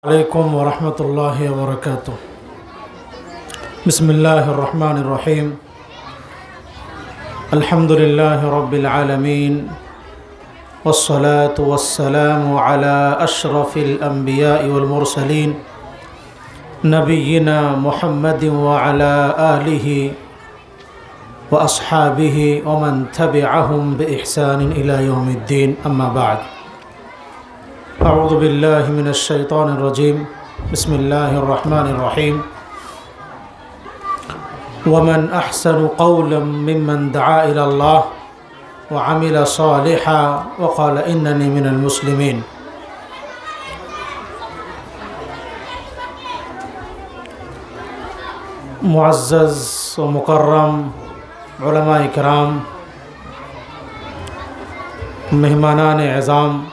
عليكم ورحمة الله وبركاته. بسم الله الرحمن الرحيم. الحمد لله رب العالمين، والصلاة والسلام على أشرف الأنبياء والمرسلين نبينا محمد وعلى آله وأصحابه ومن تبعهم بإحسان إلى يوم الدين. أما بعد، اعوذ باللہ من الشیطان الرجیم. بسم اللہ الرحمن الرحیم. ومن احسن قولا ممن دعا الى اللہ وعمل صالحا وقال اننی من المسلمین. معزز و مکرم علماء کرام، مہمانان اعظام،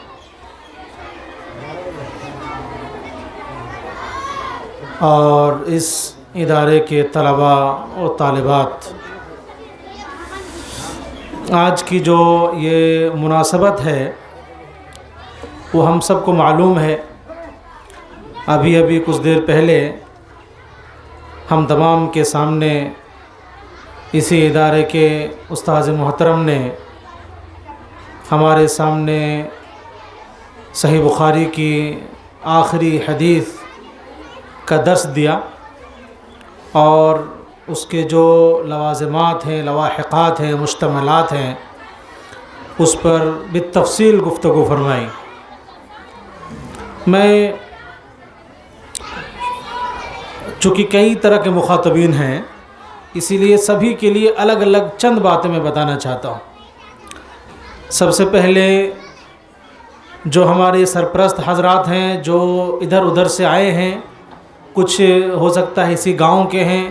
اور اس ادارے کے طلباء و طالبات، آج کی جو یہ مناسبت ہے وہ ہم سب کو معلوم ہے. ابھی کچھ دیر پہلے ہم تمام کے سامنے اسی ادارے کے استاذ محترم نے ہمارے سامنے صحیح بخاری کی آخری حدیث کا درس دیا، اور اس کے جو لوازمات ہیں، لواحقات ہیں، مشتملات ہیں، اس پر بالتفصیل گفتگو فرمائی. میں چونکہ کئی طرح کے مخاطبین ہیں، اسی لیے سبھی کے لیے الگ الگ چند باتیں میں بتانا چاہتا ہوں. سب سے پہلے جو ہمارے سرپرست حضرات ہیں جو ادھر ادھر سے آئے ہیں، کچھ ہو سکتا ہے اسی گاؤں کے ہیں،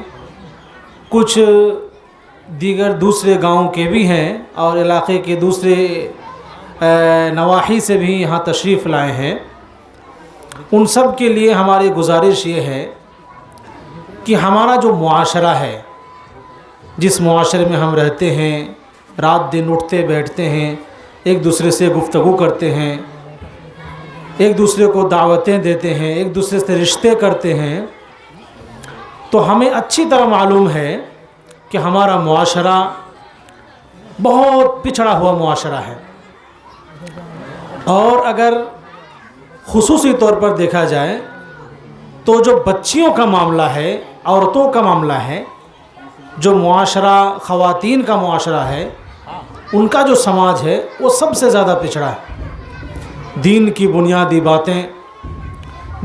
کچھ دیگر دوسرے گاؤں کے بھی ہیں، اور علاقے کے دوسرے نواحی سے بھی یہاں تشریف لائے ہیں. ان سب کے لیے ہماری گزارش یہ ہے کہ ہمارا جو معاشرہ ہے، جس معاشرے میں ہم رہتے ہیں، رات دن اٹھتے بیٹھتے ہیں، ایک دوسرے سے گفتگو کرتے ہیں، ایک دوسرے کو دعوتیں دیتے ہیں، ایک دوسرے سے رشتے کرتے ہیں، تو ہمیں اچھی طرح معلوم ہے کہ ہمارا معاشرہ بہت پچھڑا ہوا معاشرہ ہے. اور اگر خصوصی طور پر دیکھا جائے تو جو بچیوں کا معاملہ ہے، عورتوں کا معاملہ ہے، جو معاشرہ خواتین کا معاشرہ ہے، ان کا جو سماج ہے وہ سب سے زیادہ پچھڑا ہے. دین کی بنیادی باتیں،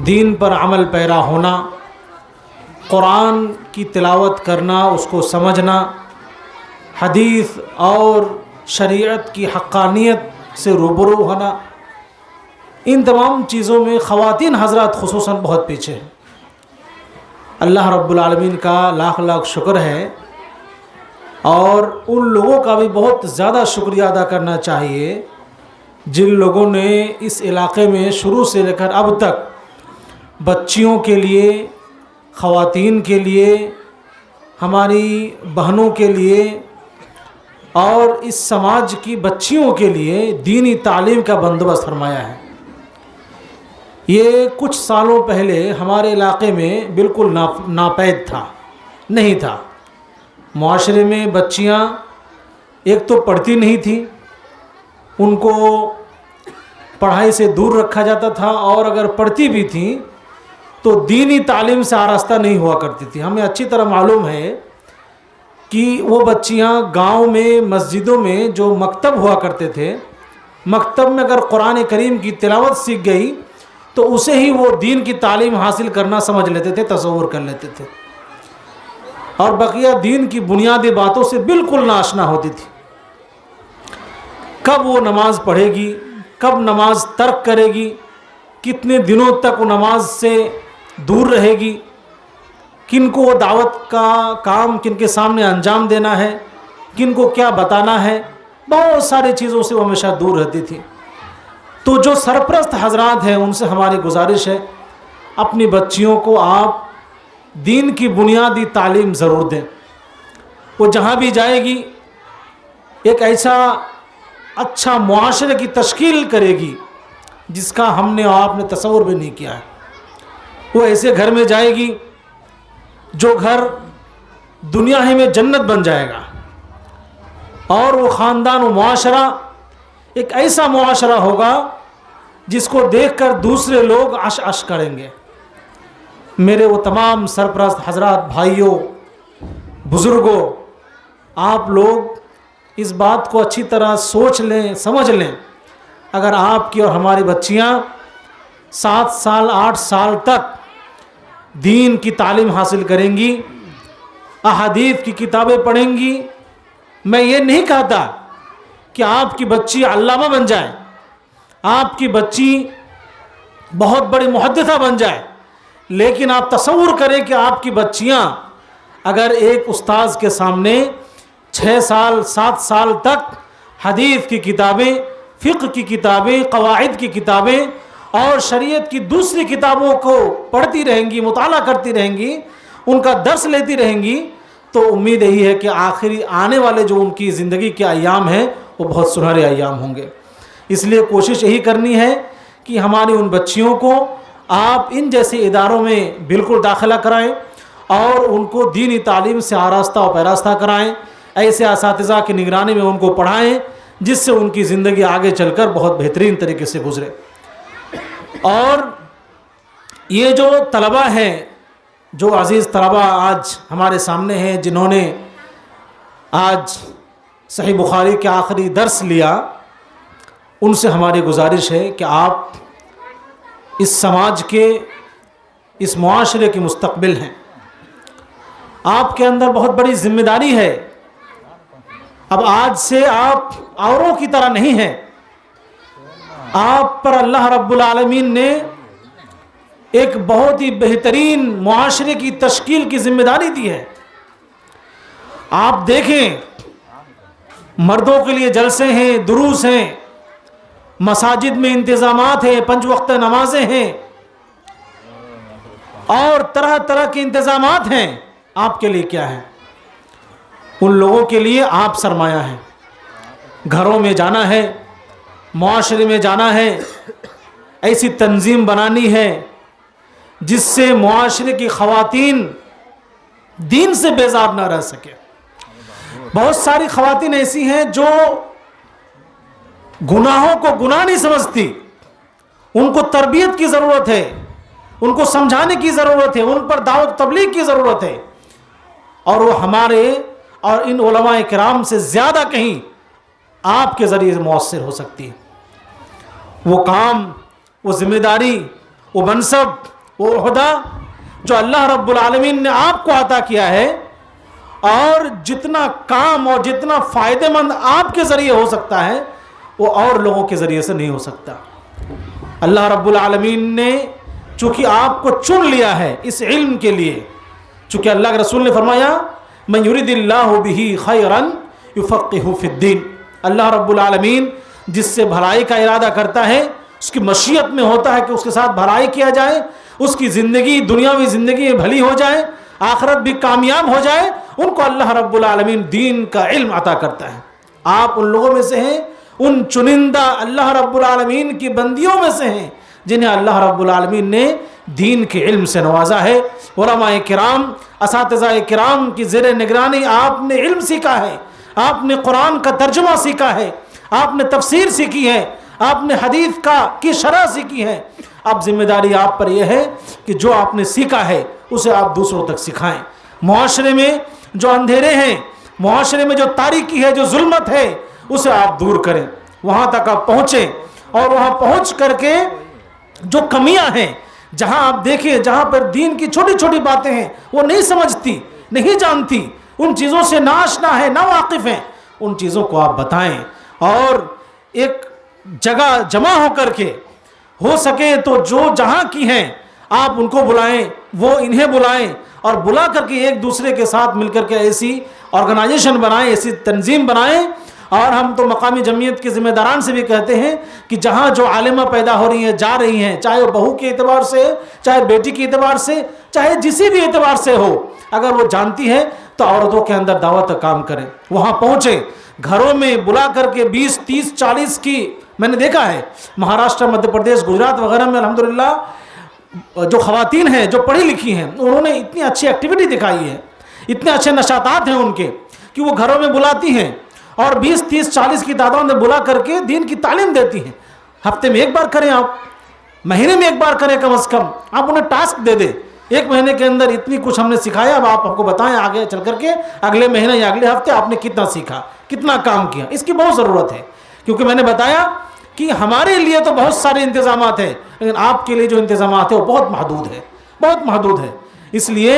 دین پر عمل پیرا ہونا، قرآن کی تلاوت کرنا، اس کو سمجھنا، حدیث اور شریعت کی حقانیت سے روبرو ہونا، ان تمام چیزوں میں خواتین حضرات خصوصاً بہت پیچھے ہیں. اللہ رب العالمین کا لاکھ لاکھ شکر ہے، اور ان لوگوں کا بھی بہت زیادہ شکریہ ادا کرنا چاہیے جن لوگوں نے اس علاقے میں شروع سے لے کر اب تک بچیوں کے لیے، خواتین کے لیے، ہماری بہنوں کے لیے اور اس سماج کی بچیوں کے لیے دینی تعلیم کا بندوبست فرمایا ہے. یہ کچھ سالوں پہلے ہمارے علاقے میں بالکل ناپید تھا، نہیں تھا. معاشرے میں بچیاں ایک تو پڑھتی نہیں تھیں، ان کو پڑھائی سے دور رکھا جاتا تھا، اور اگر پڑھتی بھی تھیں تو دینی تعلیم سے آراستہ نہیں ہوا کرتی تھی. ہمیں اچھی طرح معلوم ہے کہ وہ بچیاں گاؤں میں، مسجدوں میں جو مکتب ہوا کرتے تھے، مکتب میں اگر قرآن کریم کی تلاوت سیکھ گئی تو اسے ہی وہ دین کی تعلیم حاصل کرنا سمجھ لیتے تھے، تصور کر لیتے تھے، اور بقیہ دین کی بنیادی باتوں سے بالکل ناآشنا ہوتی تھی. کب وہ نماز پڑھے گی، کب نماز ترک کرے گی، کتنے دنوں تک وہ نماز سے دور رہے گی، کن کو وہ دعوت کا کام کن کے سامنے انجام دینا ہے، کن کو کیا بتانا ہے، بہت ساری چیزوں سے وہ ہمیشہ دور رہتی تھی. تو جو سرپرست حضرات ہیں ان سے ہماری گزارش ہے، اپنی بچیوں کو آپ دین کی بنیادی تعلیم ضرور دیں. وہ جہاں بھی جائے گی ایک ایسا اچھا معاشرے کی تشکیل کرے گی جس کا ہم نے اور آپ نے تصور بھی نہیں کیا ہے. وہ ایسے گھر میں جائے گی جو گھر دنیا ہی میں جنت بن جائے گا، اور وہ خاندان و معاشرہ ایک ایسا معاشرہ ہوگا جس کو دیکھ کر دوسرے لوگ عش عش کریں گے۔ میرے وہ تمام سرپرست حضرات، بھائیوں، بزرگوں، آپ لوگ اس بات کو اچھی طرح سوچ لیں، سمجھ لیں، اگر آپ کی اور ہماری بچیاں 7 سال 8 سال تک دین کی تعلیم حاصل کریں گی، احادیث کی کتابیں پڑھیں گی، میں یہ نہیں کہتا کہ آپ کی بچی علامہ بن جائے، آپ کی بچی بہت بڑی محدثہ بن جائے، لیکن آپ تصور کریں کہ آپ کی بچیاں اگر ایک استاذ کے سامنے 6 سال 7 سال تک حدیث کی کتابیں، فقہ کی کتابیں، قواعد کی کتابیں اور شریعت کی دوسری کتابوں کو پڑھتی رہیں گی، مطالعہ کرتی رہیں گی، ان کا درس لیتی رہیں گی، تو امید یہی ہے کہ آخری آنے والے جو ان کی زندگی کے ایام ہیں وہ بہت سنہرے ایام ہوں گے۔ اس لیے کوشش یہی کرنی ہے کہ ہماری ان بچیوں کو آپ ان جیسے اداروں میں بالکل داخلہ کرائیں اور ان کو دینی تعلیم سے آراستہ و پیراستہ کرائیں، ایسے اساتذہ کی نگرانی میں ان کو پڑھائیں جس سے ان کی زندگی آگے چل کر بہت بہترین طریقے سے گزرے۔ اور یہ جو طلبہ ہیں، جو عزیز طلبہ آج ہمارے سامنے ہیں، جنہوں نے آج صحیح بخاری کے آخری درس لیا، ان سے ہماری گزارش ہے کہ آپ اس سماج کے، اس معاشرے کے مستقبل ہیں، آپ کے اندر بہت بڑی ذمہ داری ہے۔ اب آج سے آپ اوروں کی طرح نہیں ہیں، آپ پر اللہ رب العالمین نے ایک بہت ہی بہترین معاشرے کی تشکیل کی ذمہ داری دی ہے۔ آپ دیکھیں، مردوں کے لیے جلسے ہیں، دروس ہیں، مساجد میں انتظامات ہیں، 5 وقت نمازیں ہیں اور طرح طرح کے انتظامات ہیں۔ آپ کے لیے کیا ہے؟ ان لوگوں کے لیے آپ سرمایہ ہیں۔ گھروں میں جانا ہے، معاشرے میں جانا ہے، ایسی تنظیم بنانی ہے جس سے معاشرے کی خواتین دین سے بیزار نہ رہ سکے۔ بہت ساری خواتین ایسی ہیں جو گناہوں کو گناہ نہیں سمجھتی، ان کو تربیت کی ضرورت ہے، ان کو سمجھانے کی ضرورت ہے، ان پر دعوت تبلیغ کی ضرورت ہے، اور وہ ہمارے اور ان علماء کرام سے زیادہ کہیں آپ کے ذریعے مؤثر ہو سکتی ہے۔ وہ کام، وہ ذمہ داری، وہ منصب، وہ عہدہ جو اللہ رب العالمین نے آپ کو عطا کیا ہے، اور جتنا کام اور جتنا فائدہ مند آپ کے ذریعے ہو سکتا ہے وہ اور لوگوں کے ذریعے سے نہیں ہو سکتا۔ اللہ رب العالمین نے چونکہ آپ کو چن لیا ہے اس علم کے لیے، چونکہ اللہ کے رسول نے فرمایا من یرید اللہ بہ خیرا یفقہہ فی الدین، اللہ رب العالمین جس سے بھلائی کا ارادہ کرتا ہے اس کی مشیت میں ہوتا ہے کہ اس کے ساتھ بھلائی کیا جائے، اس کی زندگی دنیاوی زندگی بھلی ہو جائے، آخرت بھی کامیاب ہو جائے، ان کو اللہ رب العالمین دین کا علم عطا کرتا ہے۔ آپ ان لوگوں میں سے ہیں، ان چنندہ اللہ رب العالمین کی بندیوں میں سے ہیں جنہیں اللہ رب العالمین نے دین کے علم سے نوازا ہے۔ علماء کرام، اساتذہ کرام کی زیر نگرانی آپ نے علم سیکھا ہے، آپ نے قرآن کا ترجمہ سیکھا ہے، آپ نے تفسیر سیکھی ہے، آپ نے حدیث کی شرح سیکھی ہے۔ اب ذمہ داری آپ پر یہ ہے کہ جو آپ نے سیکھا ہے اسے آپ دوسروں تک سکھائیں۔ معاشرے میں جو اندھیرے ہیں، معاشرے میں جو تاریکی ہے، جو ظلمت ہے، اسے آپ دور کریں، وہاں تک آپ پہنچیں، اور وہاں پہنچ کر کے جو کمیاں ہیں، جہاں آپ دیکھیں جہاں پر دین کی چھوٹی چھوٹی باتیں ہیں وہ نہیں سمجھتی، نہیں جانتی، ان چیزوں سے ناآشنا ہے، نا واقف ہیں، ان چیزوں کو آپ بتائیں، اور ایک جگہ جمع ہو کر کے ہو سکے تو جو جہاں کی ہیں آپ ان کو بلائیں، وہ انہیں بلائیں، اور بلا کر کے ایک دوسرے کے ساتھ مل کر کے ایسی آرگنائزیشن بنائیں، ایسی تنظیم بنائیں۔ اور ہم تو مقامی جمعیت کے ذمہ داران سے بھی کہتے ہیں کہ جہاں جو عالمہ پیدا ہو رہی ہیں، جا رہی ہیں، چاہے وہ بہو کے اعتبار سے، چاہے بیٹی کے اعتبار سے، چاہے جسی بھی اعتبار سے ہو، اگر وہ جانتی ہے تو عورتوں کے اندر دعوت کا کام کریں، وہاں پہنچیں، گھروں میں بلا کر کے 20 30 40 کی میں نے دیکھا ہے، مہاراشٹر، مدھیہ پردیش، گجرات وغیرہ میں الحمدللہ جو خواتین ہیں جو پڑھی لکھی ہیں انہوں نے اتنی اچھی ایکٹیویٹی دکھائی ہے, اتنے اچھے نشاطات ہیں ان کے کہ وہ گھروں میں بلاتی ہیں اور 20, 30, 40 کی تعداد میں بلا کر کے دین کی تعلیم دیتی ہیں. ہفتے میں ایک بار کریں, آپ مہینے میں ایک بار کریں, کم از کم آپ انہیں ٹاسک دے دیں, 1 مہینے کے اندر اتنی کچھ ہم نے سکھایا, اب آپ ہم کو بتائیں آگے چل کر کے اگلے مہینے یا اگلے ہفتے آپ نے کتنا سیکھا, کتنا کام کیا. اس کی بہت ضرورت ہے, کیونکہ میں نے بتایا کہ ہمارے لیے تو بہت سارے انتظامات ہیں, لیکن آپ کے لیے جو انتظامات ہیں وہ بہت محدود ہے, بہت محدود ہے. اس لیے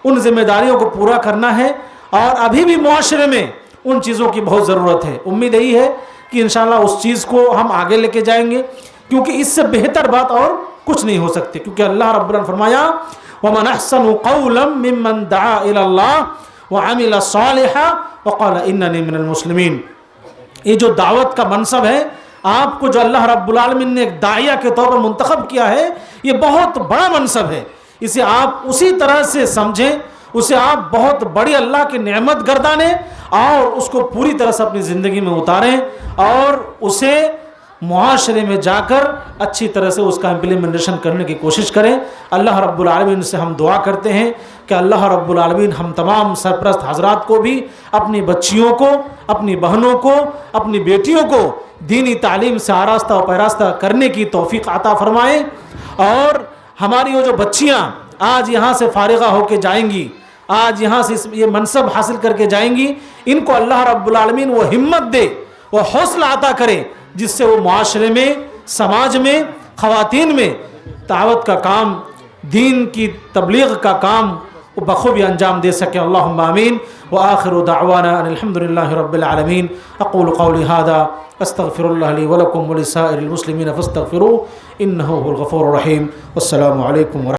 ان ذمہ داریوں کو پورا کرنا ہے, اور ابھی بھی معاشرے میں ان چیزوں کی بہت ضرورت ہے. امید یہی ہے کہ انشاءاللہ اس چیز کو ہم آگے لے کے جائیں گے, کیونکہ اس سے بہتر بات اور کچھ نہیں ہو سکتی. کیونکہ اللہ رب العالمین نے فرمایا وَمَنْ أَحْسَنُ قَوْلًا مِّمَّنْ دَعَا إِلَى اللَّهِ وَعَمِلَ صَالِحًا وَقَالَ إِنَّنِي مِنَ الْمُسْلِمِينَ. یہ جو دعوت کا منصب ہے, آپ کو جو اللہ رب العالمین نے ایک داعیہ کے طور پر منتخب کیا ہے, یہ بہت بڑا منصب ہے. اسے آپ اسی طرح سے سمجھیں, اسے آپ بہت بڑی اللہ کی نعمت گردانیں اور اس کو پوری طرح سے اپنی زندگی میں اتاریں, اور اسے معاشرے میں جا کر اچھی طرح سے اس کا امپلیمنٹیشن کرنے کی کوشش کریں. اللہ رب العالمین سے ہم دعا کرتے ہیں کہ اللہ رب العالمین ہم تمام سرپرست حضرات کو بھی, اپنی بچیوں کو, اپنی بہنوں کو, اپنی بیٹیوں کو دینی تعلیم سے آراستہ و پیراستہ کرنے کی توفیق عطا فرمائیں. اور ہماری وہ جو بچیاں آج یہاں سے فارغہ ہو کے جائیں گی, آج یہاں سے یہ منصب حاصل کر کے جائیں گی, ان کو اللہ رب العالمین وہ ہمت دے, وہ حوصلہ عطا کرے, جس سے وہ معاشرے میں, سماج میں, خواتین میں دعوت کا کام, دین کی تبلیغ کا کام بخوبی انجام دے سکیں. اللہم آمین. وآخر دعوانا ان الحمدللہ رب العالمین. اقول قولی ھذا استغفر اللہ لی ولکم ولسائر المسلمین فاستغفروہ انہ هو الغفور الرحیم. والسلام علیکم ورحمۃ اللہ.